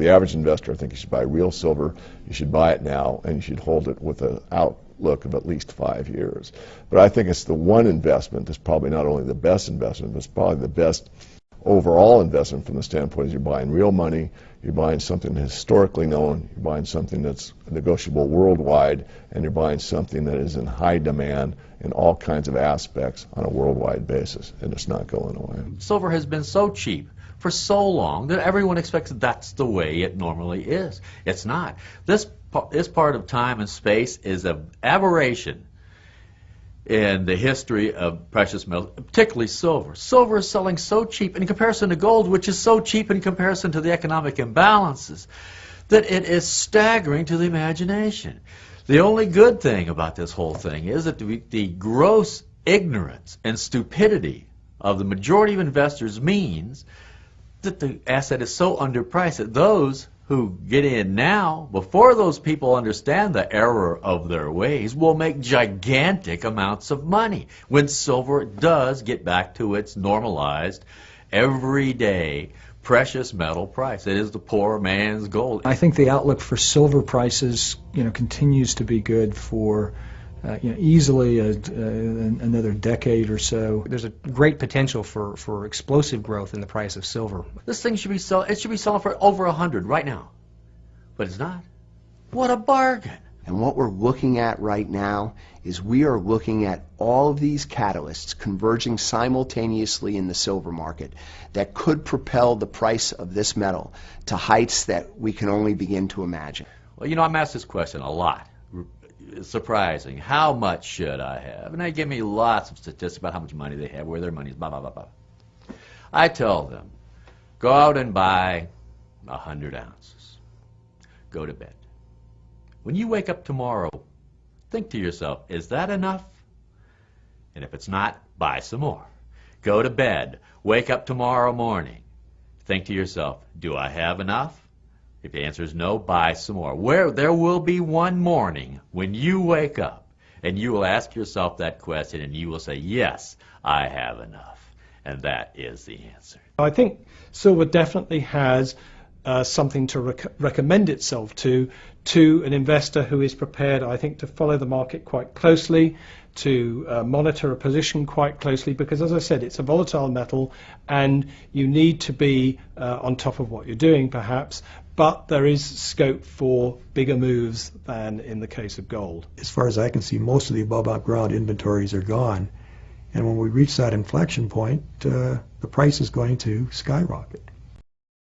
the average investor, I think you should buy real silver. You should buy it now, and you should hold it with an outlook of at least 5 years. But I think it's the one investment that's probably not only the best investment, but it's probably the best overall investment from the standpoint is you're buying real money, you're buying something historically known, you're buying something that's negotiable worldwide, and you're buying something that is in high demand in all kinds of aspects on a worldwide basis, and it's not going away. Silver has been so cheap for so long that everyone expects that's the way it normally is. It's not. This part of time and space is an aberration in the history of precious metals, particularly silver. Silver is selling so cheap in comparison to gold, which is so cheap in comparison to the economic imbalances, that it is staggering to the imagination. The only good thing about this whole thing is that the gross ignorance and stupidity of the majority of investors means that the asset is so underpriced that those who get in now, before those people understand the error of their ways, will make gigantic amounts of money when silver does get back to its normalized, everyday, precious metal price. It is the poor man's gold. I think the outlook for silver prices, continues to be good for easily another decade or so. There's a great potential for explosive growth in the price of silver. This thing should be selling for over 100 right now, but it's not. What a bargain! And what we're looking at right now is we are looking at all of these catalysts converging simultaneously in the silver market that could propel the price of this metal to heights that we can only begin to imagine. Well, I'm asked this question a lot. It's surprising. How much should I have? And they give me lots of statistics about how much money they have, where their money is, blah, blah, blah, blah. I tell them, go out and buy 100 ounces. Go to bed. When you wake up tomorrow, think to yourself, is that enough? And if it's not, buy some more. Go to bed. Wake up tomorrow morning. Think to yourself, do I have enough? If the answer is no, buy some more. There will be one morning when you wake up and you will ask yourself that question and you will say, yes, I have enough. And that is the answer. I think silver definitely has something to recommend itself to an investor who is prepared, I think, to follow the market quite closely, to monitor a position quite closely, because as I said, it's a volatile metal and you need to be on top of what you're doing perhaps, but there is scope for bigger moves than in the case of gold. As far as I can see, most of the above ground inventories are gone, and when we reach that inflection point, the price is going to skyrocket.